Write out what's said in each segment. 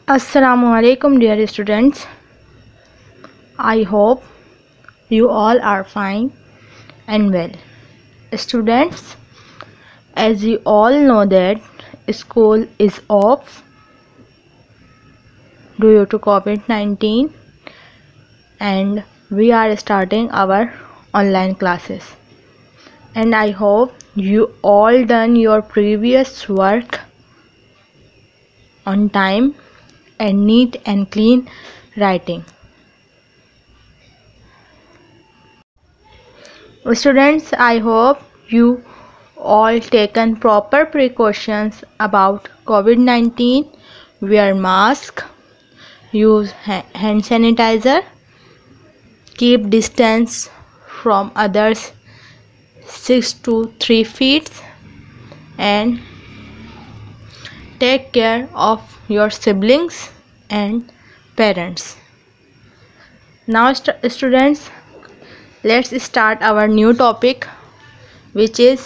Assalamu alaikum dear students. I hope you all are fine and well. Students, as you all know that school is off due to COVID-19 and we are starting our online classes. And I hope you all done your previous work on time and neat and clean writing. Students, I hope you all taken proper precautions about COVID-19, wear mask, use hand sanitizer, keep distance from others 6 to 3 feet and take care of your siblings and parents. Now students, let's start our new topic which is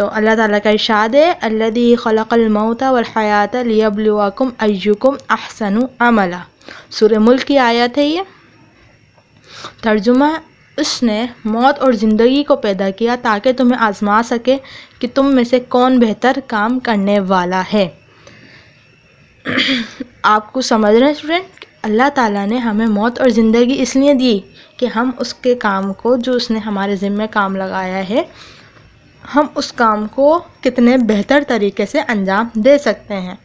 تو اللہ تعالیٰ کا ارشاد ہے الذی خلق الموت والحیات لیبلوکم ایکم احسن عملا، سورہ ملک کی آیت ہے یہ۔ ترجمہ، اس نے موت اور زندگی کو پیدا کیا تاکہ تمہیں آزما سکے کہ تم میں سے کون بہتر کام کرنے والا ہے۔ آپ کو سمجھ رہے ہیں اسٹوڈنٹ؟ اللہ تعالیٰ نے ہمیں موت اور زندگی اس لیے دی کہ ہم اس کے کام کو جو اس نے ہمارے ذمہ کام لگایا ہے، ہم اس کام کو کتنے بہتر طریقے سے انجام دے سکتے ہیں۔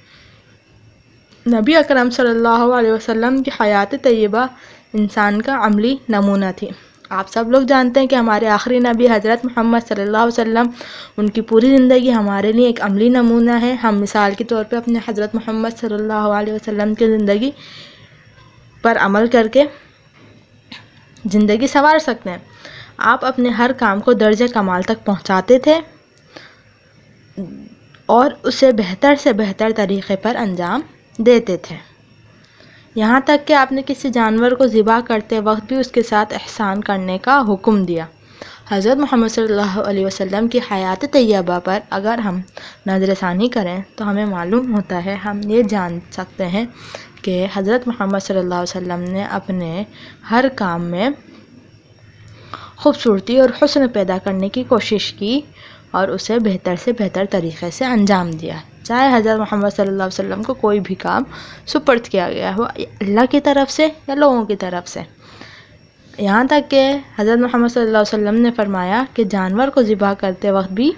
نبی اکرم صلی اللہ علیہ وسلم کی حیات طیبہ انسان کا عملی نمونہ تھی۔ آپ سب لوگ جانتے ہیں کہ ہمارے آخری نبی حضرت محمد صلی اللہ علیہ وسلم، ان کی پوری زندگی ہمارے لیے ایک عملی نمونہ ہے۔ ہم مثال کے طور پہ اپنے حضرت محمد صلی اللہ علیہ وسلم کی زندگی پر عمل کر کے زندگی سنوار سکتے ہیں۔ آپ اپنے ہر کام کو درجہ کمال تک پہنچاتے تھے اور اسے بہتر سے بہتر طریقے پر انجام دیتے تھے، یہاں تک کہ آپ نے کسی جانور کو ذبح کرتے وقت بھی اس کے ساتھ احسان کرنے کا حکم دیا۔ حضرت محمد صلی اللہ علیہ وسلم کی حیات طیبہ پر اگر ہم نظر ثانی کریں تو ہمیں معلوم ہوتا ہے، ہم یہ جان سکتے ہیں کہ حضرت محمد صلی اللہ علیہ وسلم نے اپنے ہر کام میں خوبصورتی اور حسن پیدا کرنے کی کوشش کی اور اسے بہتر سے بہتر طریقے سے انجام دیا، چاہے حضرت محمد صلی اللہ علیہ وسلم کو کوئی بھی کام سپرد کیا گیا ہو، اللہ کی طرف سے یا لوگوں کی طرف سے۔ یہاں تک کہ حضرت محمد صلی اللہ علیہ وسلم نے فرمایا کہ جانور کو ذبح کرتے وقت بھی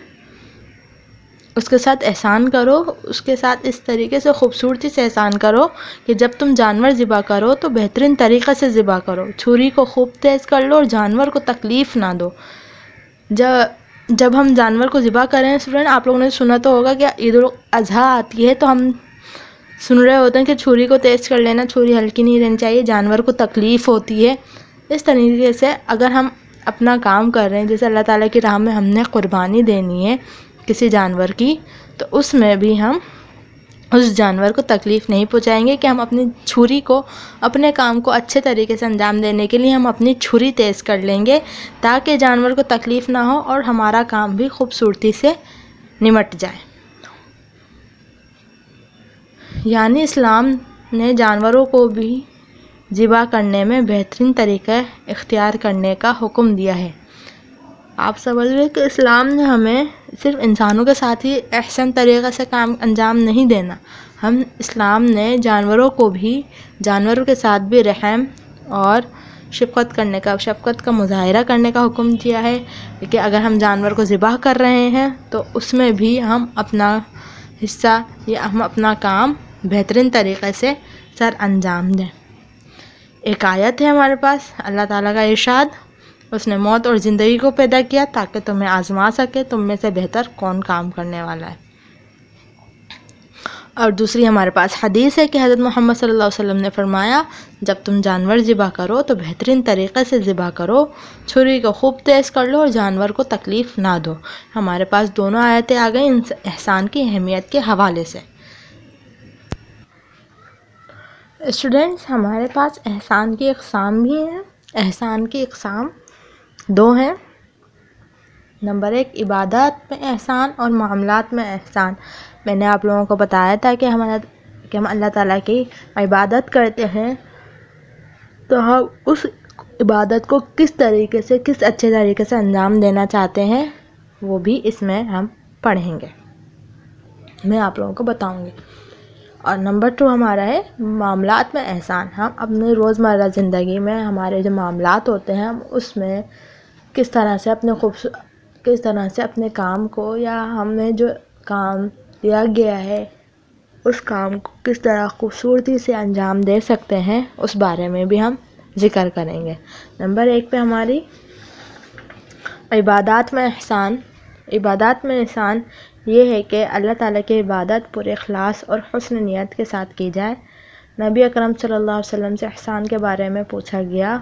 اس کے ساتھ احسان کرو، اس کے ساتھ اس طریقے سے خوبصورتی سے احسان کرو کہ جب تم جانور ذبح کرو تو بہترین طریقے سے ذبح کرو، چھری کو خوب تیز کر لو اور جانور کو تکلیف نہ دو۔ جب ہم جانور کو ذبح کریں اسٹوڈنٹ، آپ لوگوں نے سنا تو ہوگا کہ عید الاضحیٰ آتی ہے تو ہم سن رہے ہوتے ہیں کہ چھری کو تیز کر لینا، چھری ہلکی نہیں رہنی چاہیے، جانور کو تکلیف ہوتی ہے۔ اس طریقے سے اگر ہم اپنا کام کر رہے ہیں، جیسے اللہ تعالیٰ کی راہ میں ہم نے قربانی دینی ہے کسی جانور کی، تو اس میں بھی ہم اس جانور کو تکلیف نہیں پہنچائیں گے کہ ہم اپنی چھری کو، اپنے کام کو اچھے طریقے سے انجام دینے کے لیے ہم اپنی چھری تیز کر لیں گے تاکہ جانور کو تکلیف نہ ہو اور ہمارا کام بھی خوبصورتی سے نمٹ جائے۔ یعنی اسلام نے جانوروں کو بھی ذبح کرنے میں بہترین طریقہ اختیار کرنے کا حکم دیا ہے۔ آپ سمجھ رہے کہ اسلام نے ہمیں صرف انسانوں کے ساتھ ہی احسن طریقے سے کام انجام نہیں دینا، اسلام نے جانوروں کو بھی، جانوروں کے ساتھ بھی رحم اور شفقت کا مظاہرہ کرنے کا حکم دیا ہے کہ اگر ہم جانور کو ذبح کر رہے ہیں تو اس میں بھی ہم اپنا حصہ یا ہم اپنا کام بہترین طریقے سے سر انجام دیں۔ ایک آیت ہے ہمارے پاس، اللہ تعالیٰ کا ارشاد، اس نے موت اور زندگی کو پیدا کیا تاکہ تمہیں آزما سکے تم میں سے بہتر کون کام کرنے والا ہے۔ اور دوسری ہمارے پاس حدیث ہے کہ حضرت محمد صلی اللہ علیہ وسلم نے فرمایا جب تم جانور ذبح کرو تو بہترین طریقے سے ذبح کرو، چھری کو خوب تیز کر لو اور جانور کو تکلیف نہ دو۔ ہمارے پاس دونوں آیتیں آ گئیں احسان کی اہمیت کے حوالے سے۔ اسٹوڈنٹس، ہمارے پاس احسان کی اقسام بھی ہیں۔ احسان کی اقسام دو ہیں۔ نمبر 1 عبادات میں احسان اور معاملات میں احسان۔ میں نے آپ لوگوں کو بتایا تھا کہ ہم اللہ تعالیٰ کی عبادت کرتے ہیں تو ہم اس عبادت کو کس طریقے سے، کس اچھے طریقے سے انجام دینا چاہتے ہیں وہ بھی اس میں ہم پڑھیں گے، میں آپ لوگوں کو بتاؤں گی۔ اور نمبر 2 ہمارا ہے معاملات میں احسان۔ ہم اپنے روزمرہ زندگی میں ہمارے جو معاملات ہوتے ہیں ہم اس میں کس طرح سے اپنے کام کو، یا ہمیں جو کام دیا گیا ہے اس کام کو کس طرح خوبصورتی سے انجام دے سکتے ہیں، اس بارے میں بھی ہم ذکر کریں گے۔ نمبر 1 پہ ہماری عبادات میں احسان۔ عبادات میں احسان یہ ہے کہ اللہ تعالیٰ کی عبادت پورے اخلاص اور حسن نیت کے ساتھ کی جائے۔ نبی اکرم صلی اللہ علیہ وسلم سے احسان کے بارے میں پوچھا گیا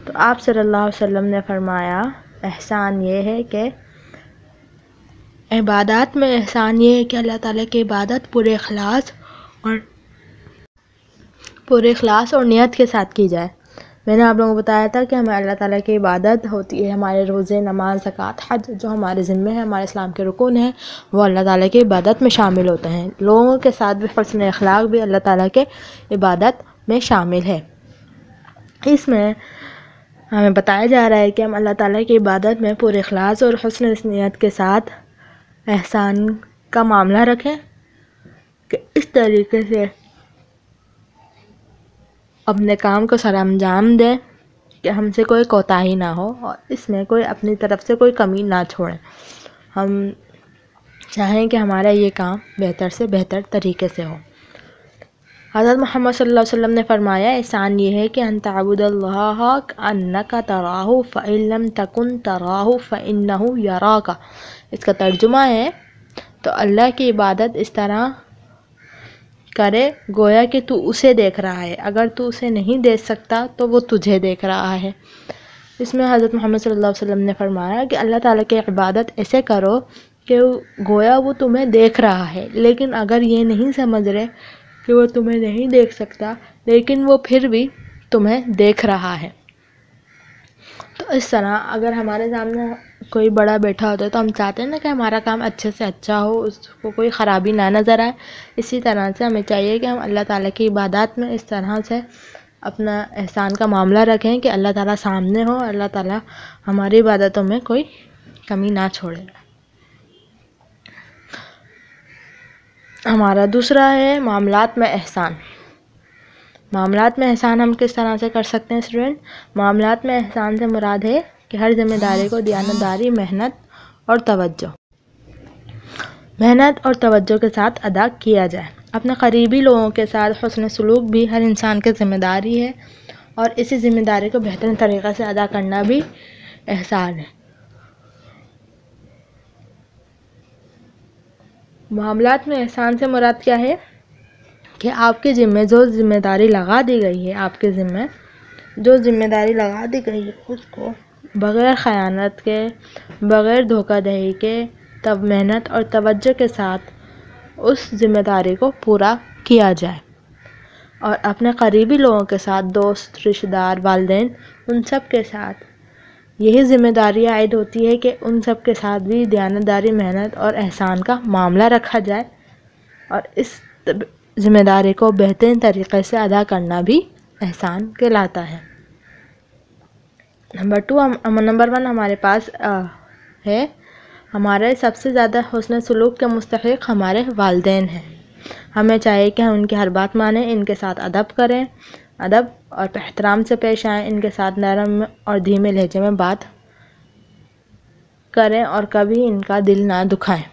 تو آپ صلی اللہ علیہ وسلم نے فرمایا احسان یہ ہے کہ عبادات میں احسان یہ ہے کہ اللہ تعالیٰ کی عبادت پورے اخلاص اور نیت کے ساتھ کی جائے۔ میں نے آپ لوگوں کو بتایا تھا کہ ہمیں اللہ تعالیٰ کی عبادت ہوتی ہے، ہمارے روزے، نماز، زکوٰۃ، حج جو ہمارے ذمہ ہیں، ہمارے اسلام کے رکن ہیں، وہ اللہ تعالیٰ کی عبادت میں شامل ہوتے ہیں۔ لوگوں کے ساتھ بھی حسن اخلاق بھی اللہ تعالیٰ کے عبادت میں شامل ہے۔ اس میں ہمیں بتایا جا رہا ہے کہ ہم اللہ تعالیٰ کی عبادت میں پورے اخلاص اور حسن نیت کے ساتھ احسان کا معاملہ رکھیں، کہ اس طریقے سے اپنے کام کو سر انجام دیں کہ ہم سے کوئی کوتاہی نہ ہو اور اس میں کوئی اپنی طرف سے کوئی کمی نہ چھوڑیں۔ ہم چاہیں کہ ہمارا یہ کام بہتر سے بہتر طریقے سے ہو۔ حضرت محمد صلی اللہ علیہ وسلم نے فرمایا احسان یہ ہے کہ ان تعبد اللہ کأنک تراہ فإن لم تکن تراہ فإنہ یراک۔ اس کا ترجمہ ہے تو اللہ کی عبادت اس طرح کرے گویا کہ تو اسے دیکھ رہا ہے، اگر تو اسے نہیں دیکھ سکتا تو وہ تجھے دیکھ رہا ہے۔ اس میں حضرت محمد صلی اللہ علیہ وسلم نے فرمایا کہ اللہ تعالیٰ کی عبادت ایسے کرو کہ گویا وہ تمہیں دیکھ رہا ہے، لیکن اگر یہ نہیں سمجھ رہے کہ وہ تمہیں نہیں دیکھ سکتا لیکن وہ پھر بھی تمہیں دیکھ رہا ہے، تو اس طرح اگر ہمارے سامنے کوئی بڑا بیٹھا ہوتا ہے تو ہم چاہتے ہیں نا کہ ہمارا کام اچھے سے اچھا ہو، اس کو کوئی خرابی نہ نظر آئے۔ اسی طرح سے ہمیں چاہیے کہ ہم اللہ تعالیٰ کی عبادات میں اس طرح سے اپنا احسان کا معاملہ رکھیں کہ اللہ تعالیٰ سامنے ہو، اللہ تعالیٰ ہماری عبادتوں میں کوئی کمی نہ چھوڑے۔ ہمارا دوسرا ہے معاملات میں احسان۔ معاملات میں احسان ہم کس طرح سے کر سکتے ہیں اسٹوڈنٹ؟ معاملات میں احسان سے مراد ہے کہ ہر ذمہ داری کو دیانتداری، محنت اور توجہ کے ساتھ ادا کیا جائے۔ اپنے قریبی لوگوں کے ساتھ حسن سلوک بھی ہر انسان کی ذمہ داری ہے اور اسی ذمہ داری کو بہترین طریقے سے ادا کرنا بھی احسان ہے۔ معاملات میں احسان سے مراد کیا ہے؟ کہ آپ کے ذمہ جو ذمہ داری لگا دی گئی ہے، آپ کے ذمہ جو ذمہ داری لگا دی گئی ہے اس کو بغیر خیانت کے، بغیر دھوکہ دہی کے، تب محنت اور توجہ کے ساتھ اس ذمہ داری کو پورا کیا جائے، اور اپنے قریبی لوگوں کے ساتھ، دوست، رشتہ دار، والدین، ان سب کے ساتھ یہی ذمہ داری عائد ہوتی ہے کہ ان سب کے ساتھ بھی دیانتداری، محنت اور احسان کا معاملہ رکھا جائے، اور اس ذمہ داری کو بہترین طریقے سے ادا کرنا بھی احسان کہلاتا ہے۔ نمبر 1 ہمارے پاس ہے ہمارے سب سے زیادہ حسن سلوک کے مستحق ہمارے والدین ہیں۔ ہمیں چاہیے کہ ہم ان کی ہر بات مانیں، ان کے ساتھ ادب کریں، ادب اور احترام سے پیش آئیں، ان کے ساتھ نرم اور دھیمے لہجے میں بات کریں اور کبھی ان کا دل نہ دکھائیں۔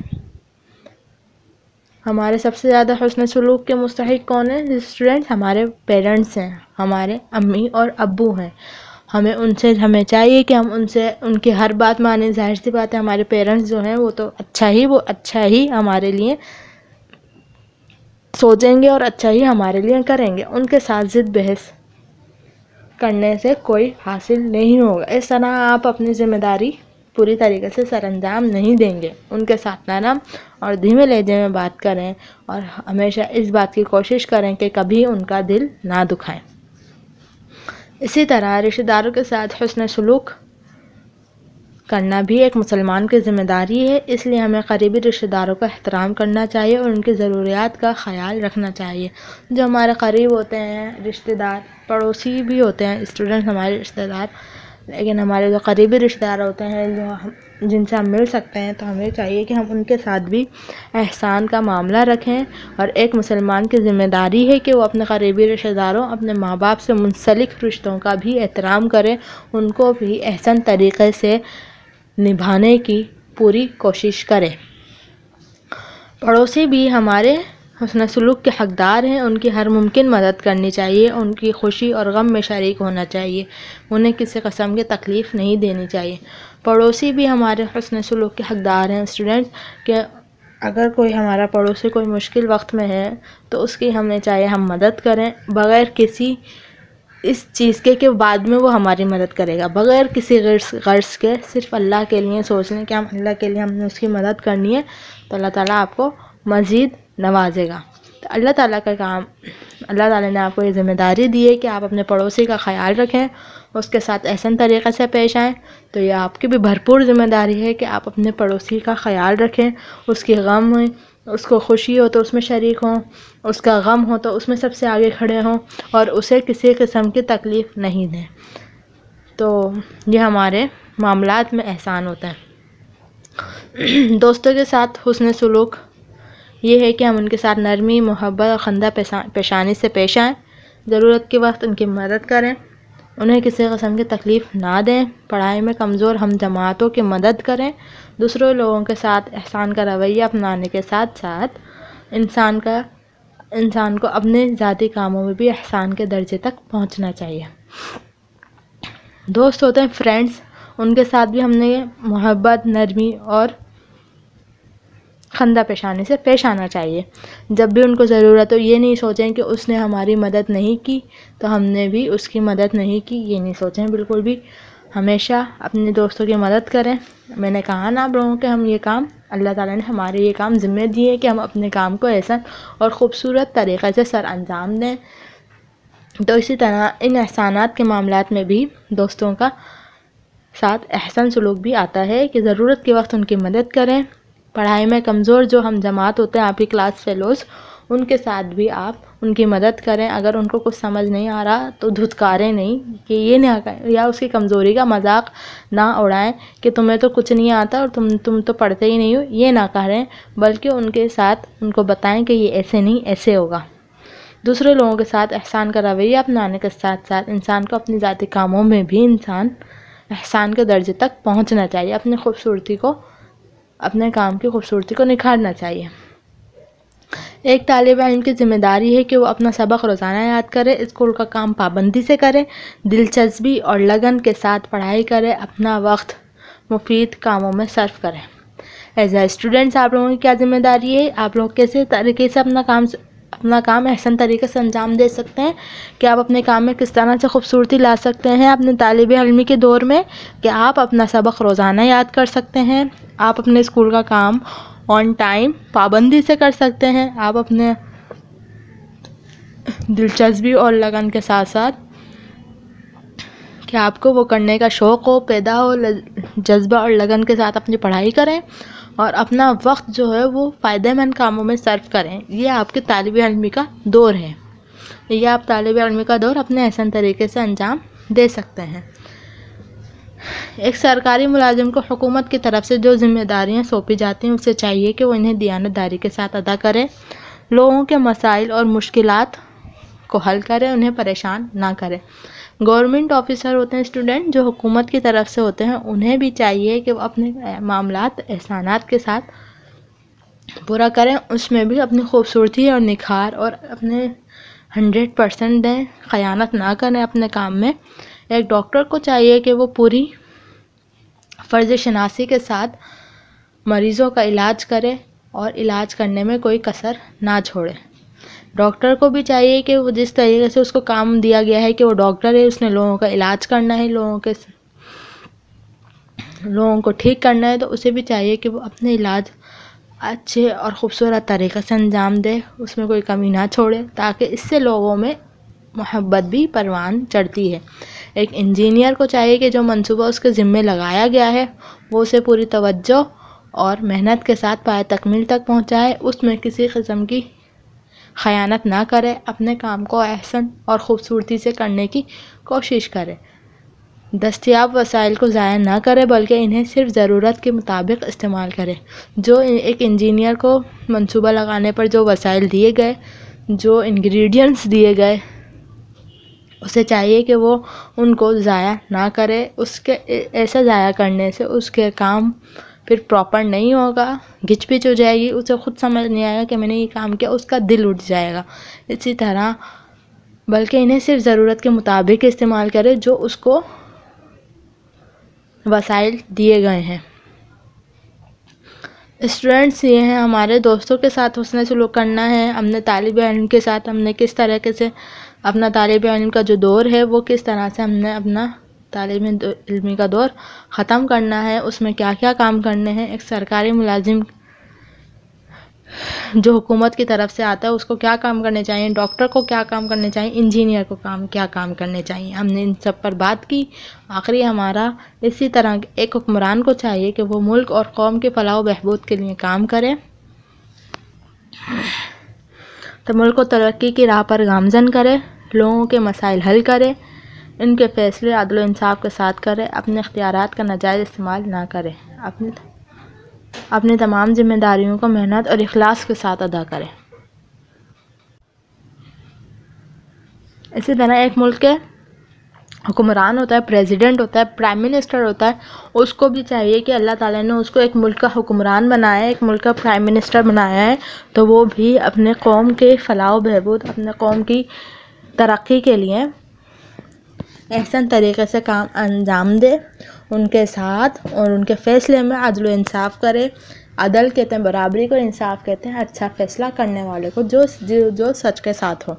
ہمارے سب سے زیادہ حسن سلوک کے مستحق کون ہیں اسٹوڈنٹ؟ ہمارے پیرنٹس ہیں، ہمارے امی اور ابو ہیں۔ ہمیں چاہیے کہ ہم ان کی ہر بات مانیں۔ ظاہر سی بات ہے ہمارے پیرنٹس جو ہیں وہ تو اچھا ہی ہمارے لیے سوچیں گے اور اچھا ہی ہمارے لیے کریں گے۔ ان کے ساتھ ضد بحث کرنے سے کوئی حاصل نہیں ہوگا۔ اس طرح آپ اپنی ذمہ داری پوری طریقے سے سر انجام نہیں دیں گے۔ ان کے ساتھ نرم اور دھیمے لہجے میں بات کریں اور ہمیشہ اس بات کی کوشش کریں کہ کبھی ان کا دل نہ دکھائیں۔ اسی طرح رشتہ داروں کے ساتھ حسن سلوک کرنا بھی ایک مسلمان کی ذمہ داری ہے، اس لیے ہمیں قریبی رشتہ داروں کا احترام کرنا چاہیے اور ان کی ضروریات کا خیال رکھنا چاہیے۔ جو ہمارے قریب ہوتے ہیں رشتہ دار، پڑوسی بھی ہوتے ہیں اسٹوڈنٹ ہمارے رشتہ دار، لیکن ہمارے جو قریبی رشتہ دار ہوتے ہیں جن سے ہم مل سکتے ہیں، تو ہمیں چاہیے کہ ہم ان کے ساتھ بھی احسان کا معاملہ رکھیں، اور ایک مسلمان کی ذمہ داری ہے کہ وہ اپنے قریبی رشتہ داروں، اپنے ماں باپ سے منسلک رشتوں کا بھی احترام کرے، ان کو بھی احسن طریقے سے نبھانے کی پوری کوشش کرے۔ پڑوسی بھی ہمارے حسن سلوک کے حقدار ہیں، ان کی ہر ممکن مدد کرنی چاہیے، ان کی خوشی اور غم میں شریک ہونا چاہیے، انہیں کسی قسم کی تکلیف نہیں دینی چاہیے۔ پڑوسی بھی ہمارے حسن سلوک کے حقدار ہیں اسٹوڈنٹس، کہ اگر کوئی ہمارا پڑوسی کوئی مشکل وقت میں ہے تو اس کی ہمیں چاہیے ہم مدد کریں، بغیر کسی اس چیز کے کہ بعد میں وہ ہماری مدد کرے گا، بغیر کسی غرض کے، صرف اللہ کے لیے سوچ لیں کہ ہم اللہ کے لیے ہم نے اس کی مدد کرنی ہے، تو اللہ تعالیٰ آپ کو مزید نوازے گا۔ تو اللہ تعالیٰ کا کام اللہ تعالیٰ نے آپ کو یہ ذمہ داری دی ہے کہ آپ اپنے پڑوسی کا خیال رکھیں، اس کے ساتھ احسن طریقے سے پیش آئیں، تو یہ آپ کی بھی بھرپور ذمہ داری ہے کہ آپ اپنے پڑوسی کا خیال رکھیں، اس کی غم ہے، اس کو خوشی ہو تو اس میں شریک ہوں، اس کا غم ہو تو اس میں سب سے آگے کھڑے ہوں، اور اسے کسی قسم کی تکلیف نہیں دیں۔ تو یہ ہمارے معاملات میں احسان ہوتا ہے۔ دوستوں کے ساتھ حسن سلوک یہ ہے کہ ہم ان کے ساتھ نرمی، محبت اور خندہ پیشانی سے پیش آئیں، ضرورت کے وقت ان کی مدد کریں، انہیں کسی قسم کی تکلیف نہ دیں، پڑھائی میں کمزور ہم جماعتوں کی مدد کریں، دوسرے لوگوں کے ساتھ احسان کا رویہ اپنانے کے ساتھ ساتھ انسان کو اپنے ذاتی کاموں میں بھی احسان کے درجے تک پہنچنا چاہیے۔ دوست ہوتے ہیں فرینڈس، ان کے ساتھ بھی ہم نے محبت، نرمی اور خندہ پیشانی سے پیش آنا چاہیے۔ جب بھی ان کو ضرورت ہو یہ نہیں سوچیں کہ اس نے ہماری مدد نہیں کی تو ہم نے بھی اس کی مدد نہیں کی، یہ نہیں سوچیں بالکل بھی۔ ہمیشہ اپنے دوستوں کی مدد کریں۔ میں نے کہا نا آپ لوگوں کہ ہم یہ کام، اللہ تعالیٰ نے ہمارے یہ کام ذمہ دیے کہ ہم اپنے کام کو احسن اور خوبصورت طریقے سے سر انجام دیں، تو اسی طرح ان احسانات کے معاملات میں بھی دوستوں کا ساتھ احسن سلوک بھی آتا ہے کہ ضرورت کے وقت ان کی مدد کریں۔ پڑھائی میں کمزور جو ہم جماعت ہوتے ہیں آپ کی کلاس فیلوز، ان کے ساتھ بھی آپ ان کی مدد کریں۔ اگر ان کو کچھ سمجھ نہیں آ رہا تو دھتکاریں نہیں کہ یہ نہ کہیں، یا اس کی کمزوری کا مذاق نہ اڑائیں کہ تمہیں تو کچھ نہیں آتا اور تم تو پڑھتے ہی نہیں ہو، یہ نہ کریں، بلکہ ان کے ساتھ ان کو بتائیں کہ یہ ایسے نہیں ایسے ہوگا۔ دوسرے لوگوں کے ساتھ احسان کا رویہ اپنانے کے ساتھ ساتھ انسان کو اپنی ذاتی کاموں میں بھی احسان کے درجے تک پہنچنا چاہیے، اپنے کام کی خوبصورتی کو نکھارنا چاہیے۔ ایک طالب علم کی ذمہ داری ہے کہ وہ اپنا سبق روزانہ یاد کرے، اسکول کا کام پابندی سے کرے، دلچسپی اور لگن کے ساتھ پڑھائی کرے، اپنا وقت مفید کاموں میں صرف کرے۔ ایز اے اسٹوڈنٹس آپ لوگوں کی کیا ذمہ داری ہے؟ آپ لوگ کیسے طریقے سے اپنا کام احسن طریقے سے انجام دے سکتے ہیں کہ آپ اپنے کام میں کس طرح سے خوبصورتی لا سکتے ہیں اپنے طالب علمی کے دور میں، کہ آپ اپنا سبق روزانہ یاد کر سکتے ہیں، آپ اپنے اسکول کا کام آن ٹائم پابندی سے کر سکتے ہیں، آپ اپنے دلچسپی اور لگن کے ساتھ ساتھ کہ آپ کو وہ کرنے کا شوق ہو، پیدا ہو، جذبہ اور لگن کے ساتھ اپنی پڑھائی کریں اور اپنا وقت جو ہے وہ فائدہ مند کاموں میں صرف کریں۔ یہ آپ کے طالب علمی کا دور ہے، یہ آپ طالب علمی کا دور اپنے احسن طریقے سے انجام دے سکتے ہیں۔ ایک سرکاری ملازم کو حکومت کی طرف سے جو ذمہ داریاں سونپی جاتی ہیں اسے چاہیے کہ وہ انہیں دیانت داری کے ساتھ ادا کرے، لوگوں کے مسائل اور مشکلات کو حل کرے، انہیں پریشان نہ کرے۔ گورنمنٹ آفیسر ہوتے ہیں اسٹوڈنٹ جو حکومت کی طرف سے ہوتے ہیں، انہیں بھی چاہیے کہ وہ اپنے معاملات احسانات کے ساتھ پورا کریں، اس میں بھی اپنی خوبصورتی اور نکھار اور اپنے 100% دیں، خیانت نہ کریں اپنے کام میں۔ ایک ڈاکٹر کو چاہیے کہ وہ پوری فرض شناسی کے ساتھ مریضوں کا علاج کرے اور علاج کرنے میں کوئی کسر نہ چھوڑے۔ ڈاکٹر کو بھی چاہیے کہ وہ جس طریقے سے اس کو کام دیا گیا ہے کہ وہ ڈاکٹر ہے، اس نے لوگوں کا علاج کرنا ہے، لوگوں کو ٹھیک کرنا ہے، تو اسے بھی چاہیے کہ وہ اپنے علاج اچھے اور خوبصورت طریقے سے انجام دے، اس میں کوئی کمی نہ چھوڑے، تاکہ اس سے لوگوں میں محبت بھی پروان چڑھتی ہے۔ ایک انجینئر کو چاہیے کہ جو منصوبہ اس کے ذمے لگایا گیا ہے وہ اسے پوری توجہ اور محنت کے ساتھ پایہ تکمیل تک پہنچائے، اس میں کسی قسم کی خیانت نہ کرے، اپنے کام کو احسن اور خوبصورتی سے کرنے کی کوشش کرے، دستیاب وسائل کو ضائع نہ کرے بلکہ انہیں صرف ضرورت کے مطابق استعمال کرے۔ جو ایک انجینئر کو منصوبہ لگانے پر جو وسائل دیے گئے، جو انگریڈینٹس دیے گئے، اسے چاہیے کہ وہ ان کو ضائع نہ کرے، اس کے ایسا ضائع کرنے سے اس کے کام پھر پراپر نہیں ہوگا، گھچ پچ ہو جائے گی، اسے خود سمجھ نہیں آئے گا کہ میں نے یہ کام کیا، اس کا دل اٹھ جائے گا۔ اسی طرح بلکہ انہیں صرف ضرورت کے مطابق استعمال کرے جو اس کو وسائل دیے گئے ہیں۔ اسٹوڈنٹس یہ ہیں ہمارے دوستوں کے ساتھ حسن سلوک کرنا ہے، اپنے طالب علم کے ساتھ ہم نے کس طریقے سے اپنا طالب علم کا جو دور ہے وہ کس طرح سے ہم نے اپنا طالب علمی کا دور ختم کرنا ہے، اس میں کیا کیا کام کرنے ہیں۔ ایک سرکاری ملازم جو حکومت کی طرف سے آتا ہے اس کو کیا کام کرنے چاہیے، ڈاکٹر کو کیا کام کرنے چاہیے، انجینئر کو کیا کام کرنے چاہیے. ہم نے ان سب پر بات کی. آخری ہمارا اسی طرح ایک حکمران کو چاہیے کہ وہ ملک اور قوم کے فلاح و بہبود کے لیے کام کرے، تو ملک کو ترقی کی راہ پر گامزن کرے، لوگوں کے مسائل حل کرے، ان کے فیصلے عدل و انصاف کے ساتھ کرے، اپنے اختیارات کا ناجائز استعمال نہ کرے، اپنی تمام ذمہ داریوں کو محنت اور اخلاص کے ساتھ ادا کرے. اسی طرح ایک ملک کے حکمران ہوتا ہے، پریزیڈنٹ ہوتا ہے، پرائم منسٹر ہوتا ہے، اس کو بھی چاہیے کہ اللہ تعالیٰ نے اس کو ایک ملک کا حکمران بنایا ہے، ایک ملک کا پرائم منسٹر بنایا ہے، تو وہ بھی اپنے قوم کے فلاح و بہبود، اپنے قوم کی ترقی کے لیے احسن طریقے سے کام انجام دے، ان کے ساتھ اور ان کے فیصلے میں عدل و انصاف کرے. عدل کہتے ہیں برابری کو، انصاف کہتے ہیں اچھا فیصلہ کرنے والے کو، جو سچ کے ساتھ ہو.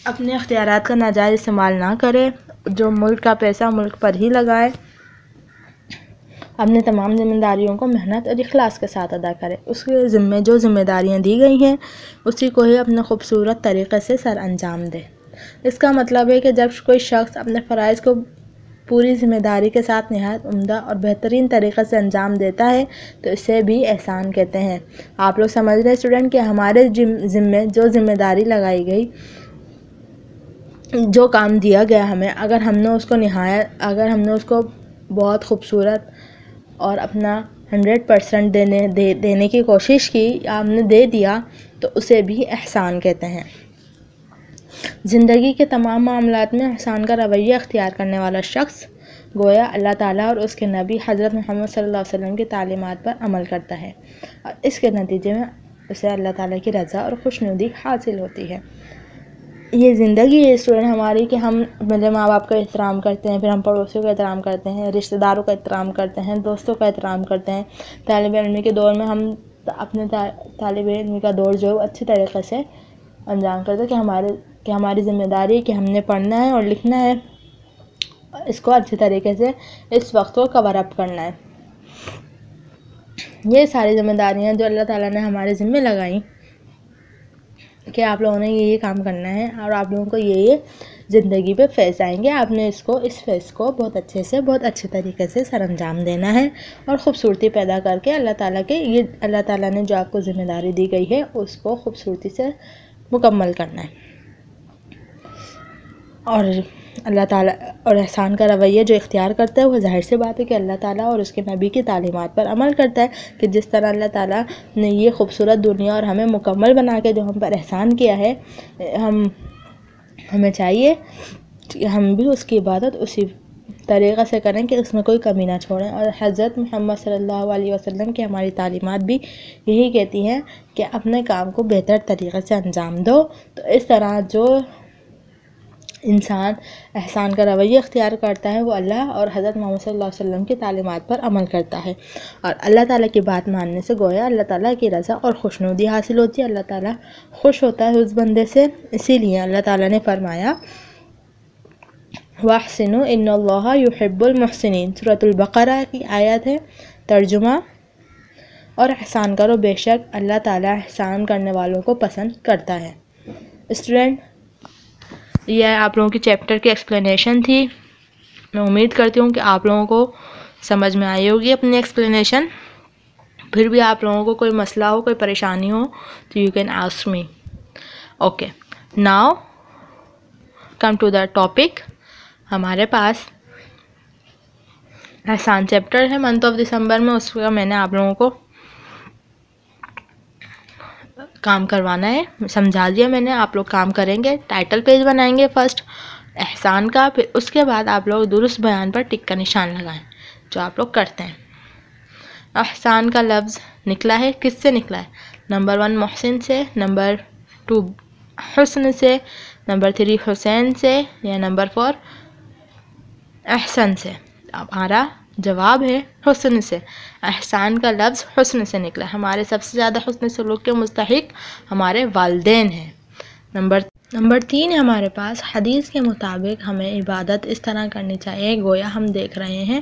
اپنے اختیارات کا ناجائز استعمال نہ کرے، جو ملک کا پیسہ ملک پر ہی لگائے، اپنے تمام ذمہ داریوں کو محنت اور اخلاص کے ساتھ ادا کرے. اس کے ذمے جو ذمہ داریاں دی گئی ہیں اسی کو ہی اپنے خوبصورت طریقے سے سر انجام دے. اس کا مطلب ہے کہ جب کوئی شخص اپنے فرائض کو پوری ذمہ داری کے ساتھ نہایت عمدہ اور بہترین طریقے سے انجام دیتا ہے تو اسے بھی احسان کہتے ہیں. آپ لوگ سمجھ رہے ہیں اسٹوڈنٹ کہ ہمارے ذمے جو ذمہ داری لگائی گئی، جو کام دیا گیا ہمیں، اگر ہم نے اس کو بہت خوبصورت اور اپنا 100% دینے کی کوشش کی، یا ہم نے دے دیا، تو اسے بھی احسان کہتے ہیں. زندگی کے تمام معاملات میں احسان کا رویہ اختیار کرنے والا شخص گویا اللہ تعالیٰ اور اس کے نبی حضرت محمد صلی اللہ علیہ وسلم کی تعلیمات پر عمل کرتا ہے، اور اس کے نتیجے میں اسے اللہ تعالیٰ کی رضا اور خوشنودی حاصل ہوتی ہے. یہ زندگی ہے اسٹوڈنٹ ہماری کہ ہم اپنے ماں باپ کا احترام کرتے ہیں، پھر ہم پڑوسیوں کا احترام کرتے ہیں، رشتہ داروں کا احترام کرتے ہیں، دوستوں کا احترام کرتے ہیں. طالب علمی کے دور میں ہم اپنے طالب علمی کا دور جو اچھی طریقے سے انجام کرتے ہیں کہ ہماری ذمہ داری ہے کہ ہم نے پڑھنا ہے اور لکھنا ہے، اس کو اچھی طریقے سے اس وقت کو کور اپ کرنا ہے. یہ ساری ذمہ داریاں جو اللہ تعالیٰ نے ہمارے ذمہ لگائیں کہ آپ لوگوں نے یہ کام کرنا ہے اور آپ لوگوں کو یہ زندگی پہ فیض آئیں گے، آپ نے اس فیض کو بہت اچھے طریقے سے سر انجام دینا ہے اور خوبصورتی پیدا کر کے اللہ تعالیٰ نے جو آپ کو ذمہ داری دی گئی ہے اس کو خوبصورتی سے مکمل کرنا ہے. اور اللہ تعالیٰ اور احسان کا رویہ جو اختیار کرتا ہے وہ ظاہر سی بات ہے کہ اللہ تعالیٰ اور اس کے نبی کی تعلیمات پر عمل کرتا ہے، کہ جس طرح اللہ تعالیٰ نے یہ خوبصورت دنیا اور ہمیں مکمل بنا کے جو ہم پر احسان کیا ہے، ہمیں چاہیے کہ ہم بھی اس کی عبادت اسی طریقے سے کریں کہ اس میں کوئی کمی نہ چھوڑیں. اور حضرت محمد صلی اللہ علیہ وسلم کی ہماری تعلیمات بھی یہی کہتی ہیں کہ اپنے کام کو بہتر طریقے سے انجام دو. تو اس طرح جو انسان احسان کا رویہ اختیار کرتا ہے وہ اللہ اور حضرت محمد صلی اللہ علیہ وسلم کی تعلیمات پر عمل کرتا ہے، اور اللہ تعالیٰ کی بات ماننے سے گویا اللہ تعالیٰ کی رضا اور خوشنودی حاصل ہوتی ہے. اللہ تعالیٰ خوش ہوتا ہے اس بندے سے. اسی لیے اللہ تعالیٰ نے فرمایا وَأَحْسِنُوا إِنَّ اللَّهَ يُحِبُّ الْمُحْسِنِينَ، سورۃ البقرہ کی آیت ہے. ترجمہ: اور احسان کرو، بے شک اللہ تعالیٰ احسان کرنے والوں کو پسند کرتا ہے. اسٹوڈنٹ، یہ آپ لوگوں کی چیپٹر کی ایکسپلینیشن تھی. میں امید کرتی ہوں کہ آپ لوگوں کو سمجھ میں آئی ہوگی اپنی ایکسپلینیشن. پھر بھی آپ لوگوں کو کوئی مسئلہ ہو، کوئی پریشانی ہو تو you can ask me. Okay, now come to the topic. ہمارے پاس احسان چیپٹر ہے منتھ آف دسمبر میں، اس کا میں نے آپ لوگوں کو کام کروانا ہے، سمجھا دیا میں نے. آپ لوگ کام کریں گے، ٹائٹل پیج بنائیں گے فرسٹ احسان کا، پھر اس کے بعد آپ لوگ درست بیان پر ٹک کا نشان لگائیں، جو آپ لوگ کرتے ہیں. احسان کا لفظ نکلا ہے، کس سے نکلا ہے؟ نمبر 1 محسن سے، نمبر 2 حسن سے، نمبر 3 حسین سے، یا نمبر 4 احسن سے. ہمارا جواب ہے حسن سے. احسان کا لفظ حسن سے نکلا. ہمارے سب سے زیادہ حسن سلوک کے مستحق ہمارے والدین ہیں. نمبر 3 ہمارے پاس حدیث کے مطابق ہمیں عبادت اس طرح کرنی چاہیے گویا ہم دیکھ رہے ہیں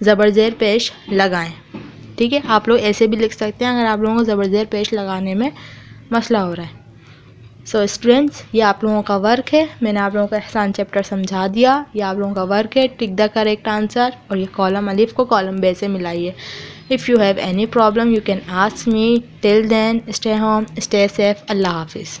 زبر زیر پیش لگائیں. ٹھیک ہے, آپ لوگ ایسے بھی لکھ سکتے ہیں اگر آپ لوگوں کو زبر زیر پیش لگانے میں مسئلہ ہو رہا ہے. سو اسٹوڈینٹس, یہ آپ لوگوں کا ورک ہے. میں نے آپ لوگوں کا احسان چیپٹر سمجھا دیا. یہ آپ لوگوں کا ورک ہے. ٹک دا کریکٹ آنسر, اور یہ کالم الف کو کالم بے سے ملائیے. If you have any problem you can ask me. Till then, stay home, stay safe. اللہ حافظ.